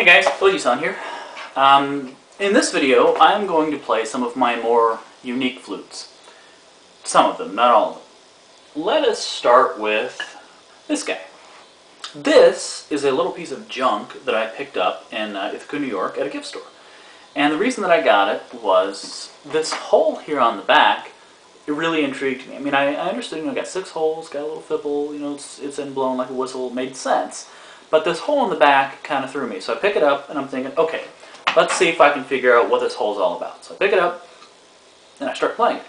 Hey guys, Flutes here. In this video, I'm going to play some of my more unique flutes. Some of them, not all of them. Let us start with this guy. This is a little piece of junk that I picked up in Ithaca, New York at a gift store. And the reason that I got it was this hole here on the back. It really intrigued me. I mean, I understood, got 6 holes, got a little fipple, it's in blown like a whistle, it made sense. But this hole in the back kind of threw me. So I pick it up and I'm thinking, okay, let's see if I can figure out what this hole is all about. So I pick it up and I start playing it.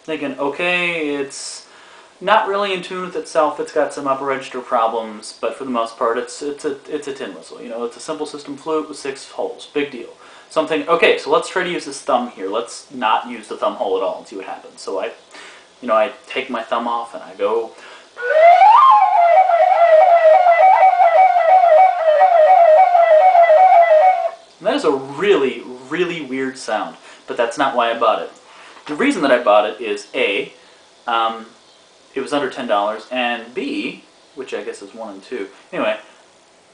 Thinking, okay, it's not really in tune with itself. It's got some upper register problems, but for the most part, it's a tin whistle. It's a simple system flute with 6 holes. Big deal. So I'm thinking, okay, so let's try to use this thumb here. Let's not use the thumb hole at all and see what happens. So I take my thumb off and I go. And that is a really, really weird sound, but that's not why I bought it. The reason that I bought it is A, it was under $10, and B, which I guess is 1 and 2. Anyway,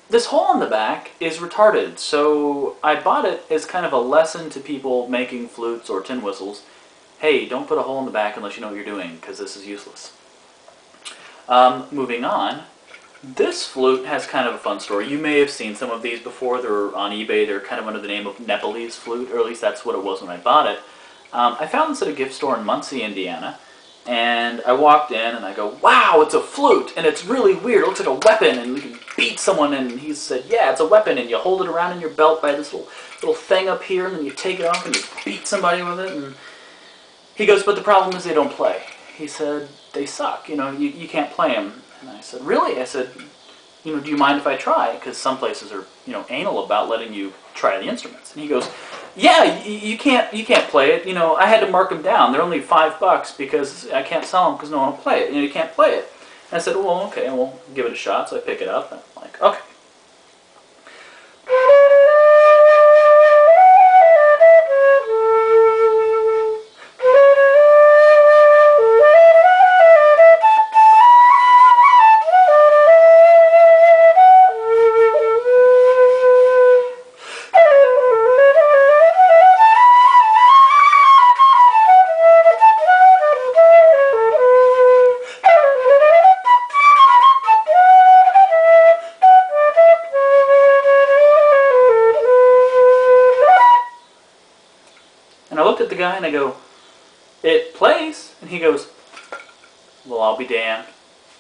this hole in the back is retarded, so I bought it as kind of a lesson to people making flutes or tin whistles. Hey, don't put a hole in the back unless you know what you're doing, because this is useless. Moving on, this flute has kind of a fun story. You may have seen some of these before. They're on eBay. They're kind of under the name of Nepalese flute, or at least that's what it was when I bought it. I found this at a gift store in Muncie, Indiana, and I walked in and I go, wow, it's a flute, and it's really weird. It looks like a weapon, and you can beat someone, and he said, yeah, it's a weapon, and you hold it around in your belt by this little thing up here, and then you take it off and you beat somebody with it, and he goes, but the problem is they don't play. He said, they suck, you can't play them. And I said, really? I said, do you mind if I try? Because some places are, anal about letting you try the instruments. And he goes, yeah, you can't play it. I had to mark them down. They're only $5 because I can't sell them because no one will play it. You can't play it. And I said, well, okay, we'll give it a shot. So I pick it up and I'm like, okay. And I looked at the guy and I go, it plays. And he goes, well, I'll be damned.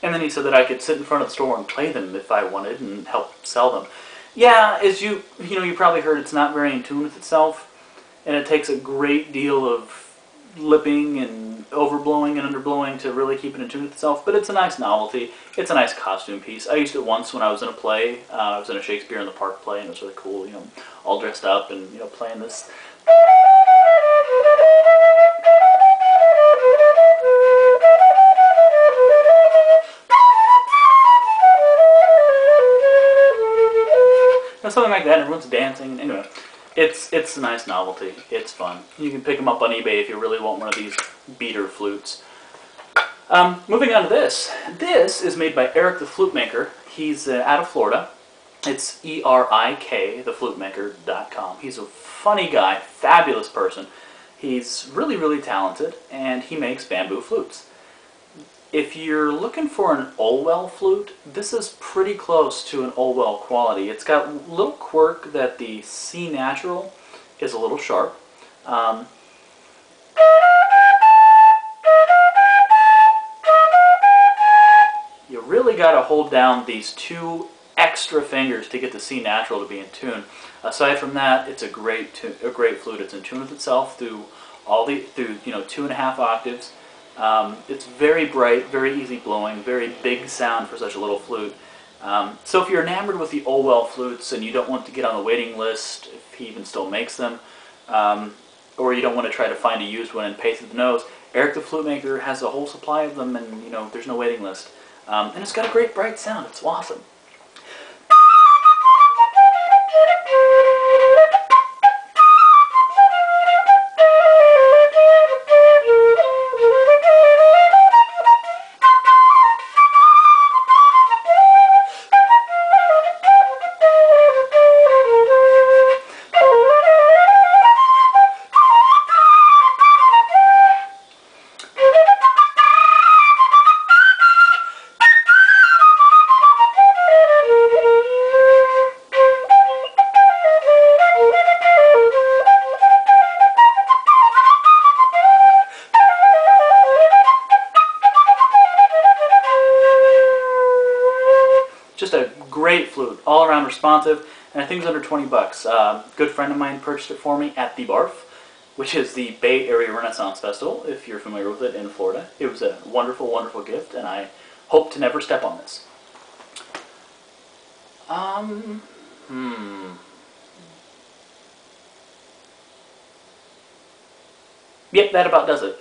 And then he said that I could sit in front of the store and play them if I wanted and help sell them. Yeah, as you probably heard, it's not very in tune with itself. And it takes a great deal of lipping and overblowing and underblowing to really keep it in tune with itself. But it's a nice novelty. It's a nice costume piece. I used it once when I was in a play. I was in a Shakespeare in the Park play, and it was really cool, all dressed up and, playing this. Something like that, everyone's dancing. Anyway, it's a nice novelty. It's fun. You can pick them up on eBay if you really want one of these beater flutes. Moving on to this. This is made by Eric the Flute Maker. He's out of Florida. It's ERIK, theflutemaker.com. He's a funny guy, fabulous person. He's really, really talented, and he makes bamboo flutes. If you're looking for an Olwell flute, this is pretty close to an Olwell quality. It's got a little quirk that the C natural is a little sharp. You really got to hold down these 2 extra fingers to get the C natural to be in tune. Aside from that, it's a great flute. It's in tune with itself through 2.5 octaves. It's very bright, very easy blowing, very big sound for such a little flute. So if you're enamored with the Olwell flutes and you don't want to get on the waiting list, if he even still makes them, or you don't want to try to find a used one and pay through the nose, Eric the Flute Maker has a whole supply of them, and you know, there's no waiting list. And it's got a great bright sound. It's awesome. Just a great flute, all around responsive, and I think it's under 20 bucks. A good friend of mine purchased it for me at the Barf, which is the Bay Area Renaissance Festival, if you're familiar with it, in Florida. It was a wonderful, wonderful gift, and I hope to never step on this. Yep, that about does it.